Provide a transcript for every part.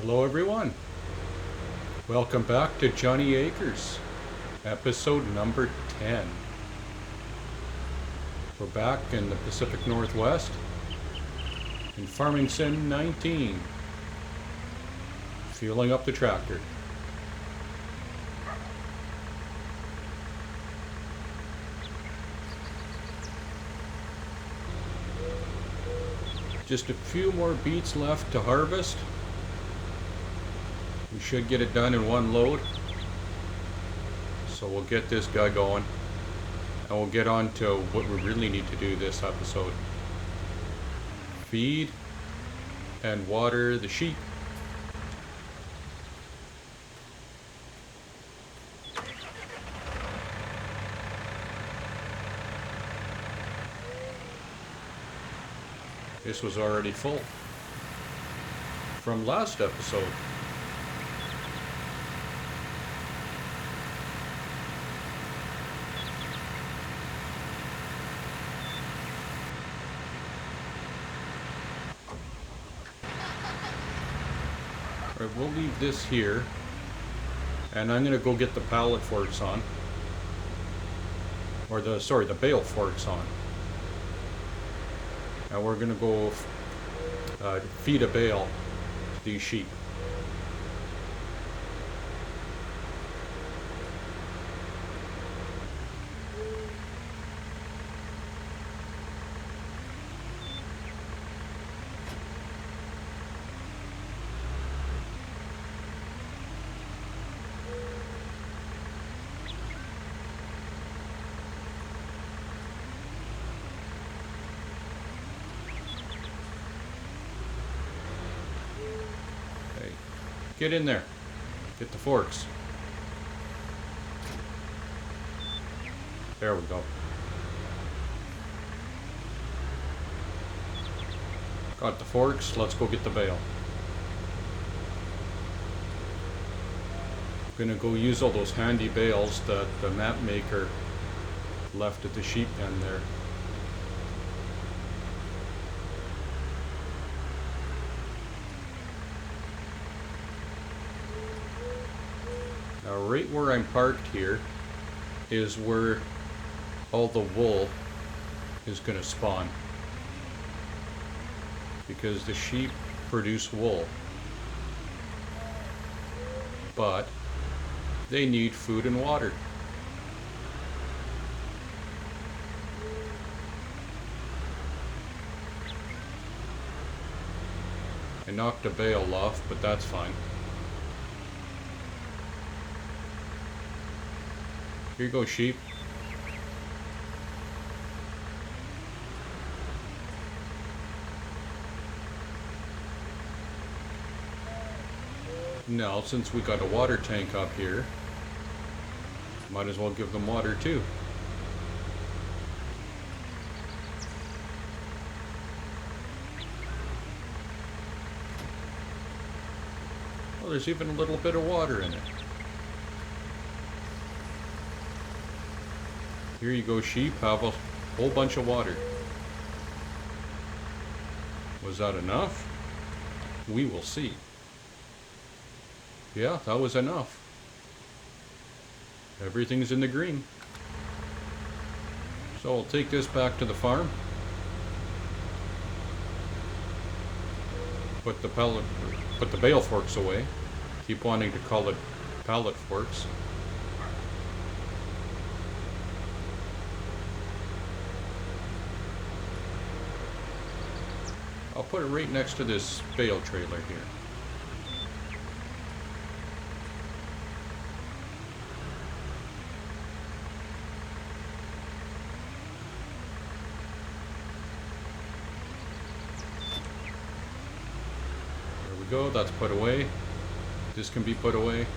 Hello everyone. Welcome back to Jonny Acres, episode number 10. We're back in the Pacific Northwest in Farming Sim 19, fueling up the tractor. Just a few more beets left to harvest. We should get it done in one load. So we'll get this guy going. And we'll get on to what we really need to do this episode. Feed and water the sheep. This was already full from last episode. Alright, we'll leave this here, and I'm gonna go get the pallet forks on, or the bale forks on, and we're gonna go feed a bale to these sheep. Get in there. Get the forks. There we go. Got the forks. Let's go get the bale. I'm gonna go use all those handy bales that the map maker left at the sheep pen there. Now, right where I'm parked here is where all the wool is going to spawn, because the sheep produce wool, but they need food and water. I knocked a bale off, but that's fine. Here you go, sheep. Now, since we got a water tank up here, might as well give them water too. Well, there's even a little bit of water in it. Here you go, sheep. Have a whole bunch of water. Was that enough? We will see. Yeah, that was enough. Everything's in the green. So I'll take this back to the farm. Put the bale forks away. Keep wanting to call it pallet forks. I'll put it right next to this bale trailer here. There we go, that's put away. This can be put away.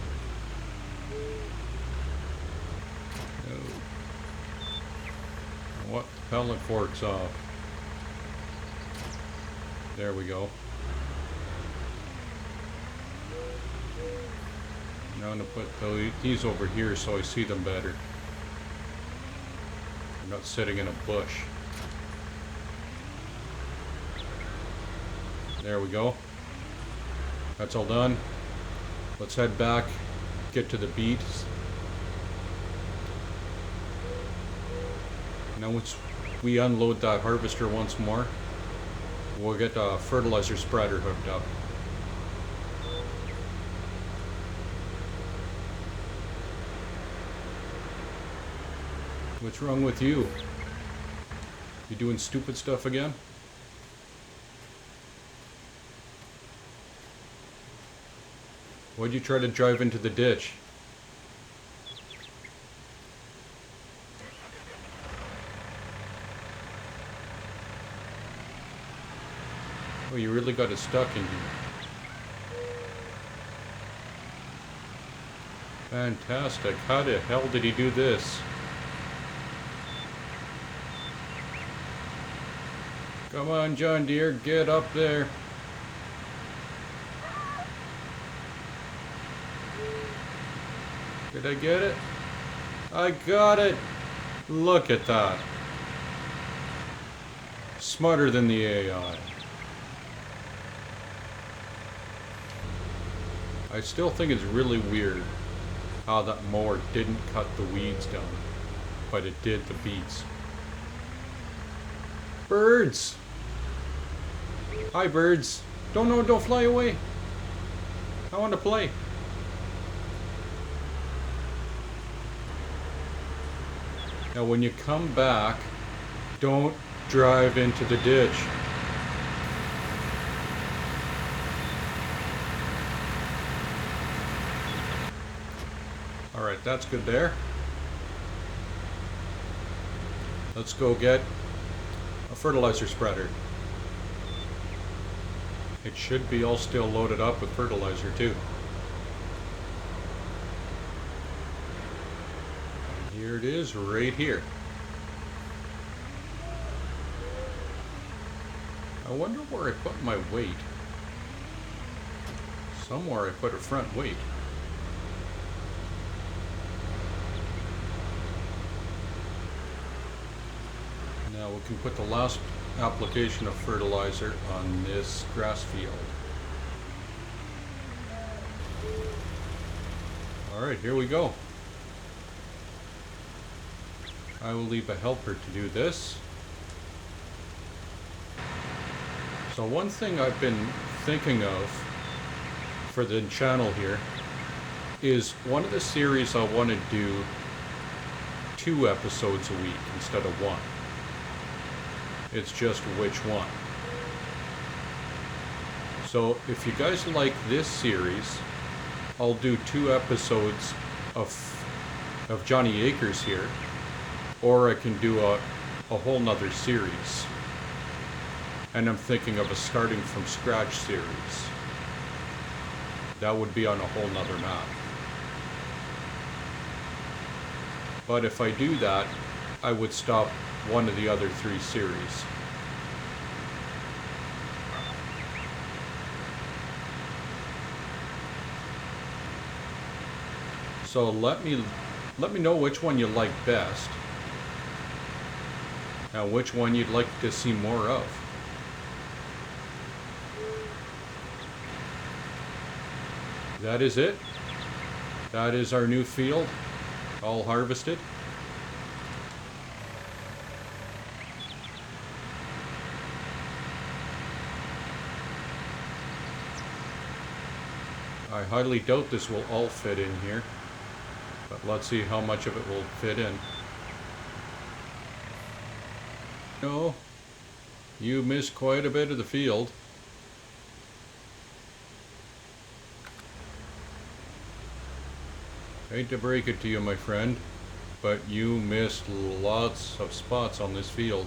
What? Pallet forks off. There we go. Now I'm going to put these over here so I see them better. I'm not sitting in a bush. There we go. That's all done. Let's head back, get to the beets. Now once we unload that harvester once more, we'll get a fertilizer spreader hooked up. What's wrong with you? You doing stupid stuff again? Why'd you try to drive into the ditch? Oh, you really got it stuck in here. Fantastic. How the hell did he do this? Come on, John Deere, get up there. Did I get it? I got it! Look at that. Smarter than the AI. I still think it's really weird how that mower didn't cut the weeds down, but it did the beets. Birds! Hi, birds. Don't fly away. I want to play. Now when you come back, don't drive into the ditch. Alright, that's good there. Let's go get a fertilizer spreader. It should be all still loaded up with fertilizer too. And here it is, right here. I wonder where I put my weight. Somewhere I put a front weight. Now we can put the last application of fertilizer on this grass field. Alright, here we go. I will leave a helper to do this. So one thing I've been thinking of for the channel here is one of the series I want to do 2 episodes a week instead of 1. It's just which one. So if you guys like this series, I'll do 2 episodes of Jonny Acres here, or I can do a whole nother series. And I'm thinking of a starting from scratch series. That would be on a whole nother map. But if I do that, I would stop one of the other 3 series. So let me know which one you like best, and which one you'd like to see more of. That is it. That is our new field, all harvested. I highly doubt this will all fit in here, but let's see how much of it will fit in. No, you missed quite a bit of the field. Hate to break it to you, my friend, but you missed lots of spots on this field.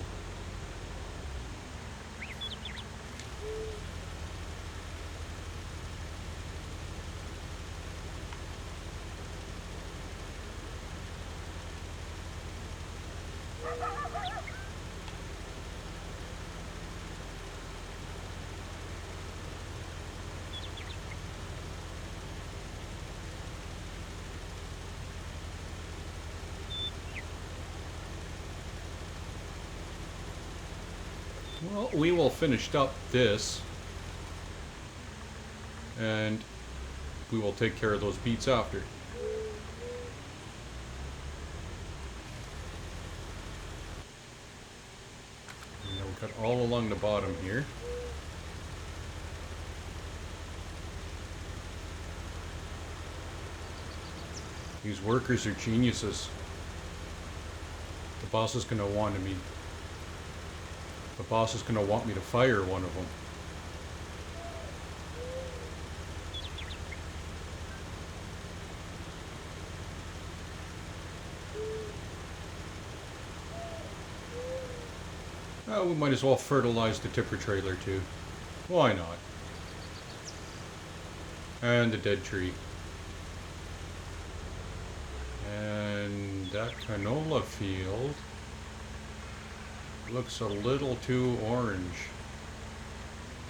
Well, we will finish up this, and we will take care of those beets after. And then we'll cut all along the bottom here. These workers are geniuses. The boss is gonna want me. The boss is gonna want me to fire one of them. Oh, we might as well fertilize the tipper trailer too. Why not? And the dead tree. And that canola field looks a little too orange.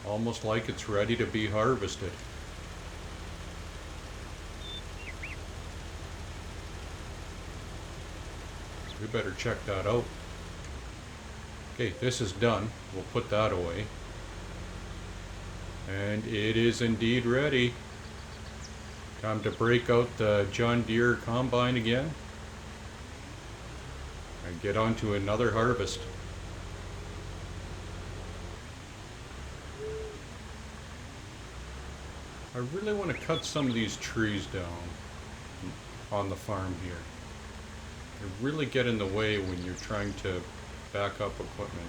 Almost like it's ready to be harvested. We better check that out. Okay, this is done. We'll put that away. And it is indeed ready. Time to break out the John Deere combine again and get on to another harvest. I really want to cut some of these trees down on the farm here. They really get in the way when you're trying to back up equipment.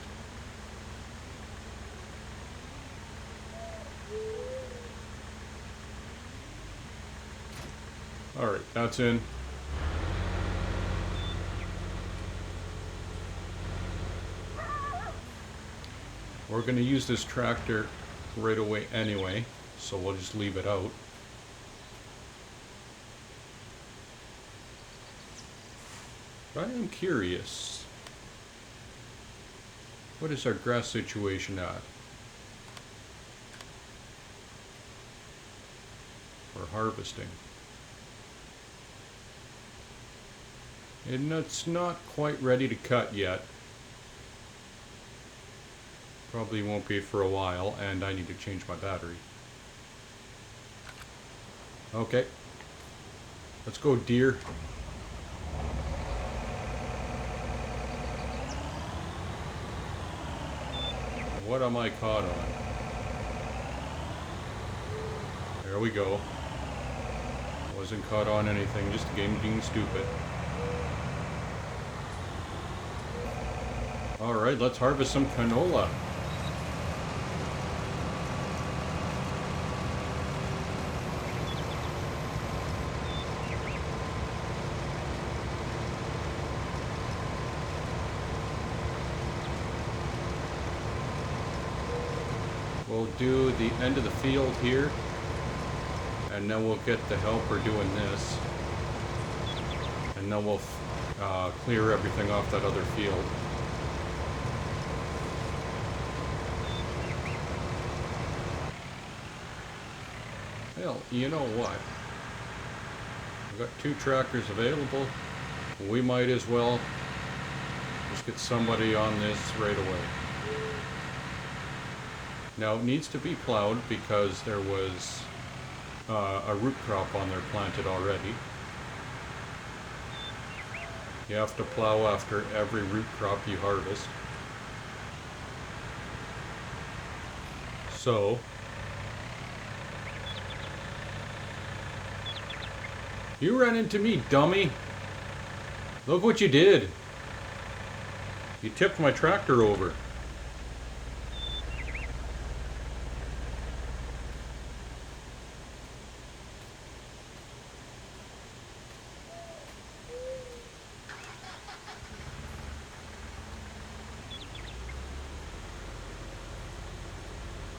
Alright, that's in. We're going to use this tractor right away anyway, so we'll just leave it out. But I am curious. What is our grass situation at? For harvesting. And it's not quite ready to cut yet. Probably won't be for a while, and I need to change my battery. Okay. Let's go, deer. What am I caught on? There we go. Wasn't caught on anything, just the game being stupid. Alright, let's harvest some canola. We'll do the end of the field here, and then we'll get the helper doing this, and then we'll clear everything off that other field. Hell, you know what? We've got 2 tractors available. We might as well just get somebody on this right away. Now it needs to be plowed because there was a root crop on there planted already. You have to plow after every root crop you harvest. So you ran into me, dummy. Look what you did. You tipped my tractor over.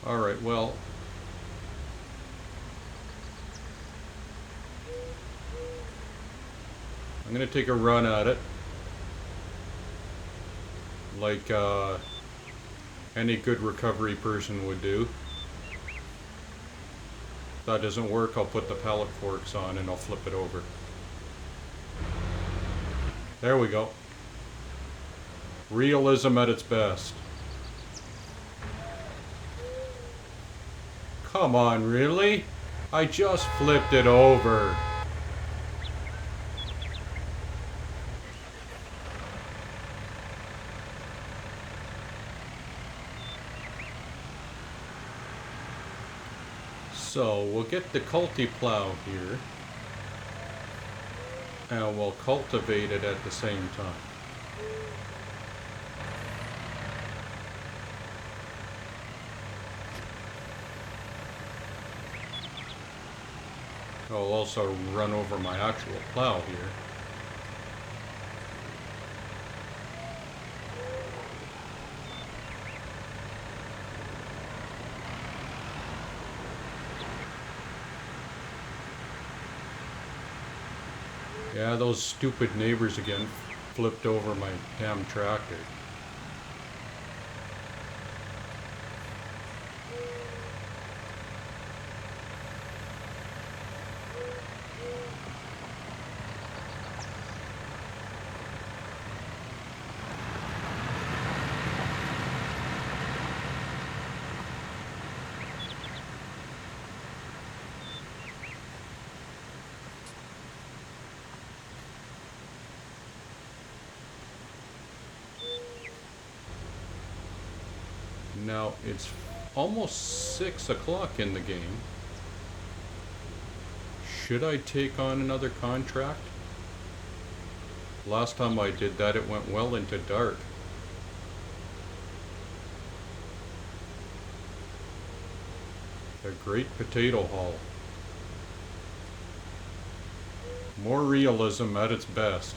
Alright, well, I'm going to take a run at it, like any good recovery person would do. If that doesn't work, I'll put the pallet forks on and I'll flip it over. There we go. Realism at its best. Come on, really? I just flipped it over. So we'll get the culti plow here, and we'll cultivate it at the same time. I'll also run over my actual plow here. Yeah, those stupid neighbors again flipped over my damn tractor. Now it's almost 6 o'clock in the game. Should I take on another contract? Last time I did that, it went well into dark. A great potato haul. More realism at its best.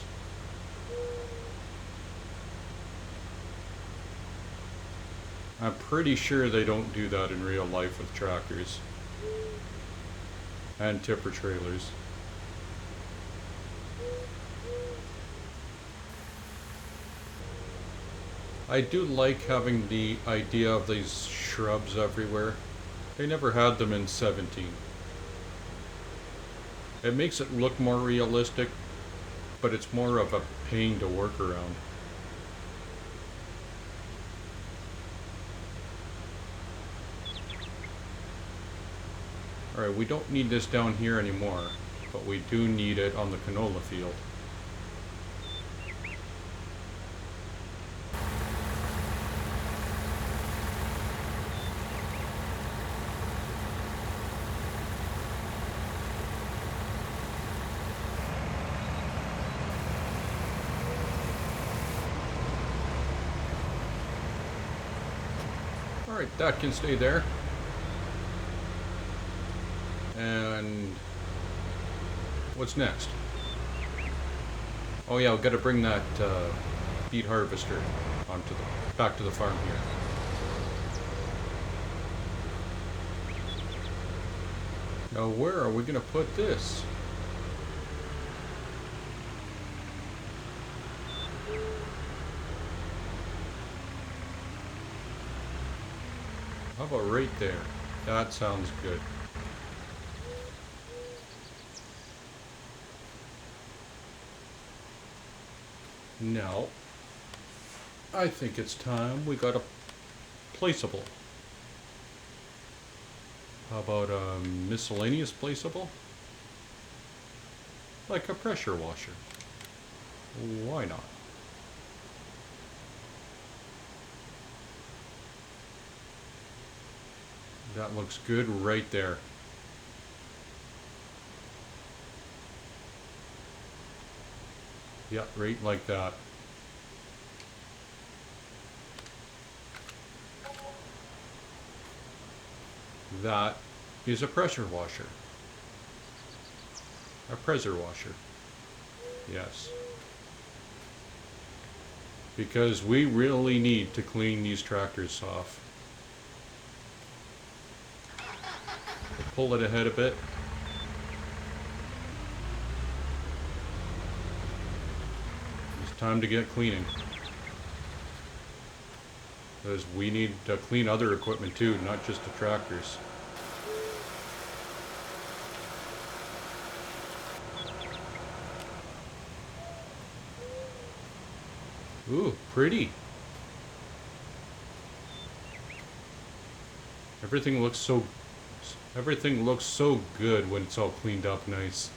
I'm pretty sure they don't do that in real life with tractors and tipper trailers. I do like having the idea of these shrubs everywhere. They never had them in 17. It makes it look more realistic, but it's more of a pain to work around. Alright, we don't need this down here anymore, but we do need it on the canola field. Alright, that can stay there. And what's next? Oh yeah, we've got to bring that beet harvester back to the farm here. Now where are we going to put this? How about right there? That sounds good. Now, I think it's time we got a placeable. How about a miscellaneous placeable? Like a pressure washer. Why not? That looks good right there. Yeah, right like that. That is a pressure washer. A pressure washer. Yes. Because we really need to clean these tractors off. Pull it ahead a bit. Time to get cleaning, because we need to clean other equipment too, not just the tractors. Ooh, pretty. Everything looks so Everything looks so good when it's all cleaned up nice.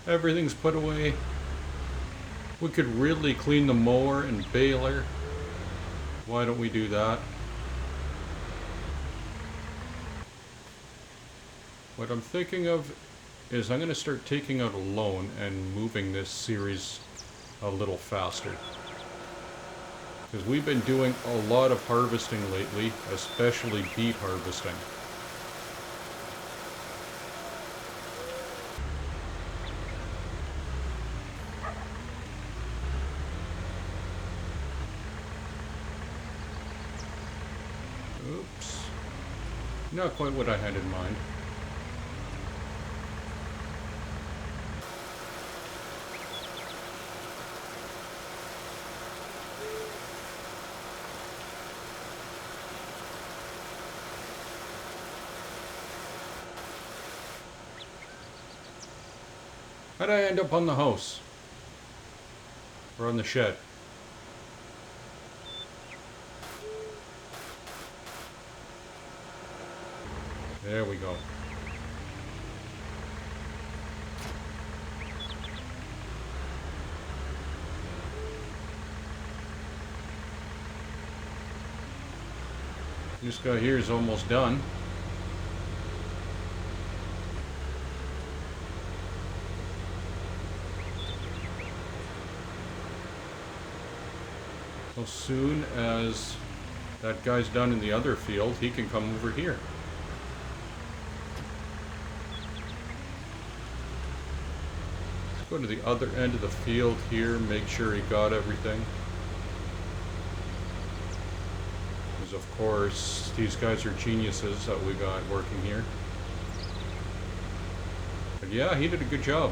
Everything's put away. We could really clean the mower and baler. Why don't we do that? What I'm thinking of is I'm going to start taking out a loan and moving this series a little faster. Because we've been doing a lot of harvesting lately, especially beet harvesting. Oops. Not quite what I had in mind. How'd I end up on the house? Or on the shed? There we go. This guy here is almost done. As soon as that guy's done in the other field, he can come over here. Let's go to the other end of the field here, make sure he got everything. Because of course, these guys are geniuses that we got working here. But yeah, he did a good job.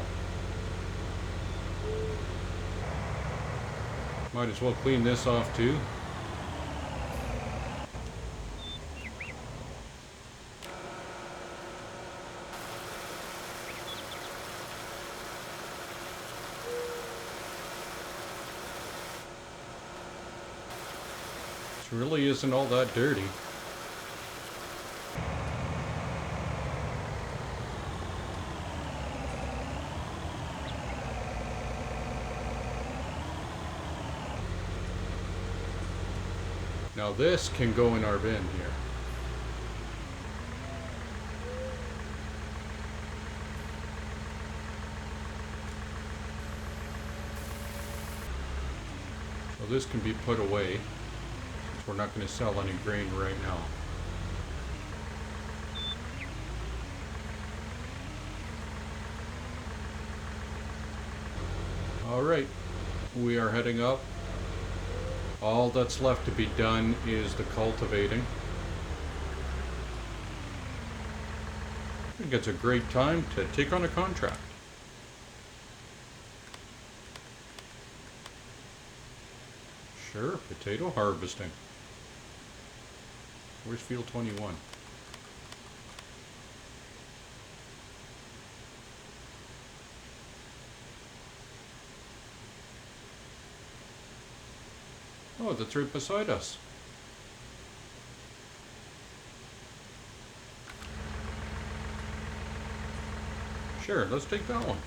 Might as well clean this off too. This really isn't all that dirty. Now this can go in our bin here. So this can be put away, since we're not going to sell any grain right now. Alright, we are heading up. All that's left to be done is the cultivating. I think it's a great time to take on a contract. Sure, potato harvesting. Where's field 21? Oh, that's right beside us. Sure, let's take that one.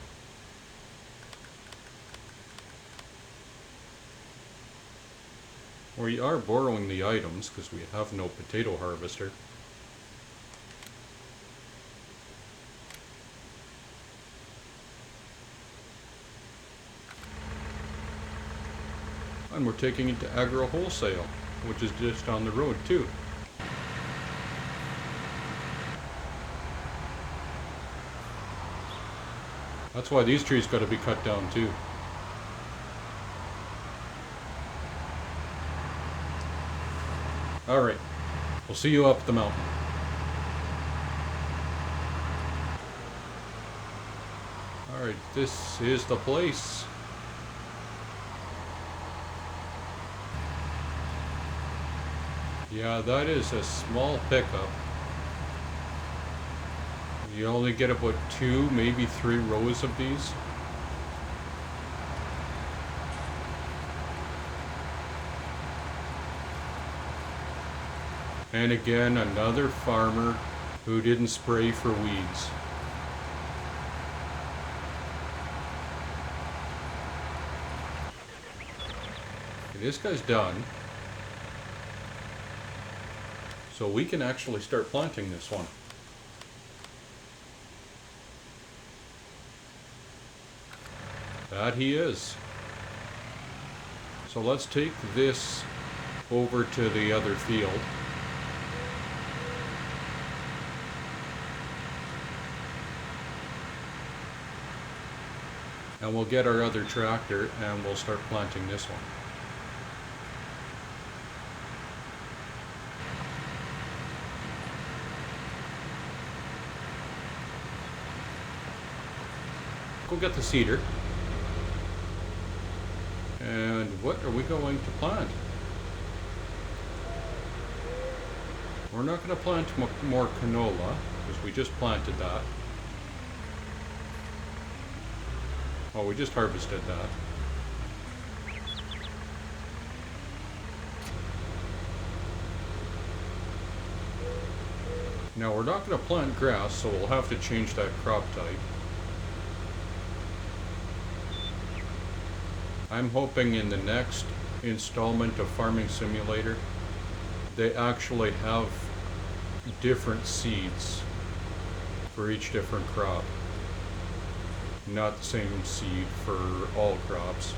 We are borrowing the items because we have no potato harvester. And we're taking it to Agro Wholesale, which is just down the road too. That's why these trees got to be cut down too. Alright, we'll see you up the mountain. Alright, this is the place. Yeah, that is a small pickup. You only get about 2, maybe 3 rows of these. And again, another farmer who didn't spray for weeds. Okay, this guy's done. So we can actually start planting this one. That he is. So let's take this over to the other field. And we'll get our other tractor and we'll start planting this one. Go get the seeder. And what are we going to plant? We're not going to plant more canola because we just planted that. Oh, we just harvested that. Now we're not going to plant grass, so we'll have to change that crop type. I'm hoping in the next installment of Farming Simulator, they actually have different seeds for each different crop. Not the same seed for all crops.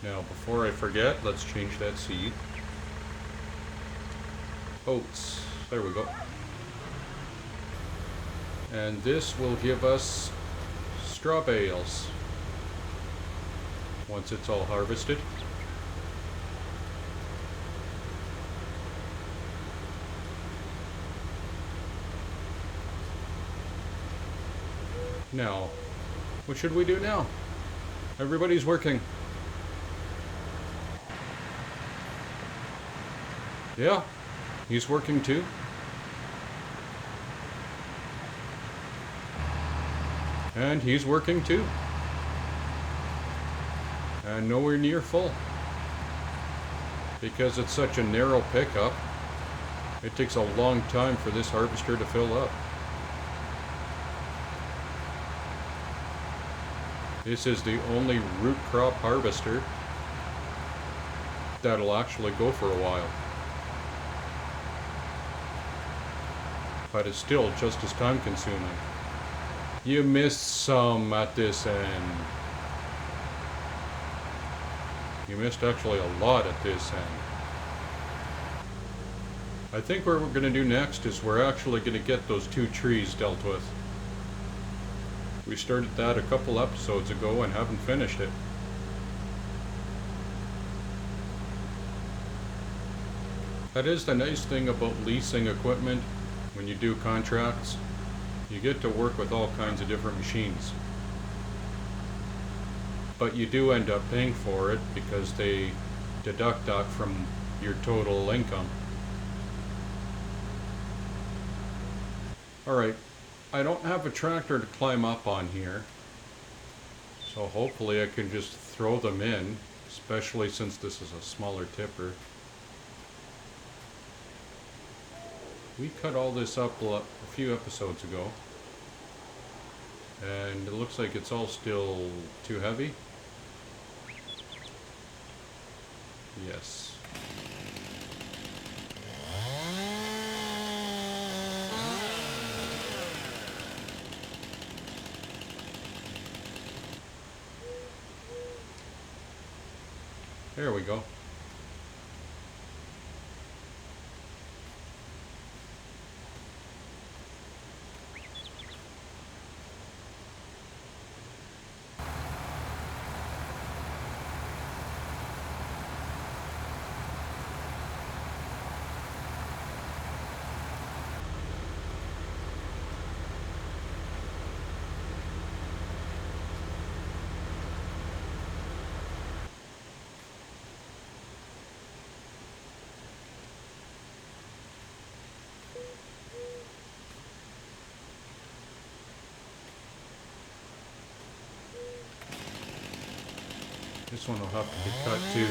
Now, before I forget, let's change that seed. Oats. There we go. And this will give us straw bales once it's all harvested. Now, what should we do now? Everybody's working. Yeah. He's working too. And he's working too. And nowhere near full. Because it's such a narrow pickup, it takes a long time for this harvester to fill up. This is the only root crop harvester that'll actually go for a while. But it's still just as time consuming. You missed some at this end. You missed actually a lot at this end. I think what we're going to do next is we're actually going to get those 2 trees dealt with. We started that a couple episodes ago and haven't finished it. That is the nice thing about leasing equipment. When you do contracts, you get to work with all kinds of different machines. But you do end up paying for it because they deduct that from your total income. Alright, I don't have a tractor to climb up on here, so hopefully I can just throw them in, especially since this is a smaller tipper. We cut all this up a few episodes ago, and it looks like it's all still too heavy. Yes. There we go. This one will have to be cut too.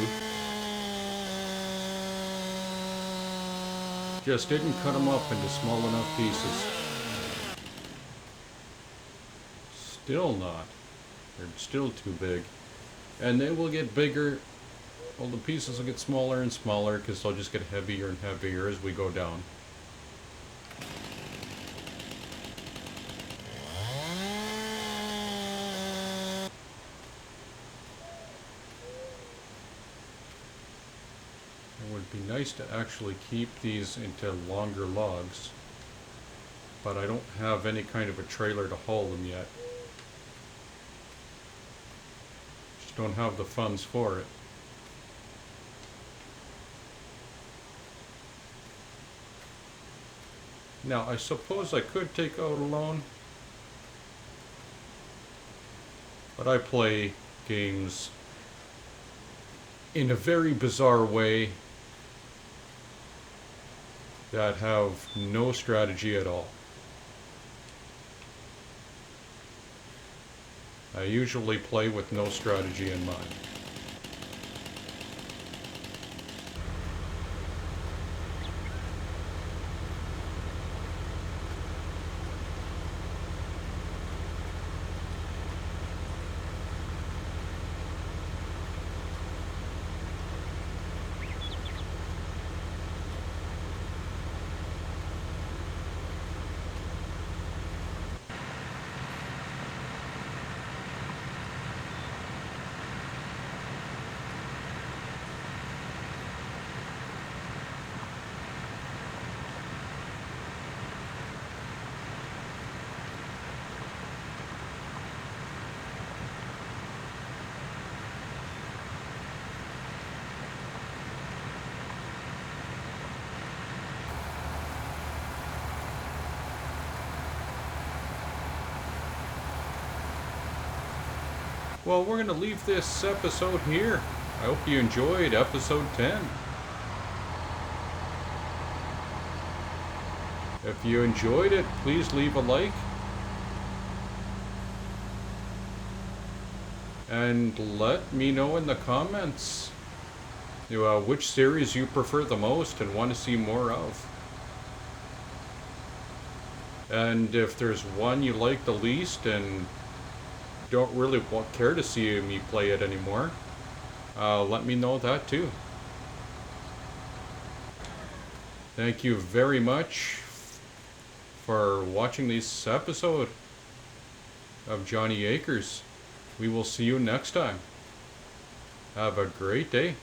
Just didn't cut them up into small enough pieces. Still not. They're still too big. And they will get bigger. Well, the pieces will get smaller and smaller because they'll just get heavier and heavier as we go down. It would be nice to actually keep these into longer logs, but I don't have any kind of a trailer to haul them yet. Just don't have the funds for it. Now, I suppose I could take out a loan, but I play games in a very bizarre way that have no strategy at all. I usually play with no strategy in mind. Well, we're going to leave this episode here. I hope you enjoyed episode 10. If you enjoyed it, please leave a like. And let me know in the comments which series you prefer the most and want to see more of. And if there's one you like the least and don't really care to see me play it anymore, let me know that too. Thank you very much for watching this episode of Jonny Acres. We will see you next time. Have a great day.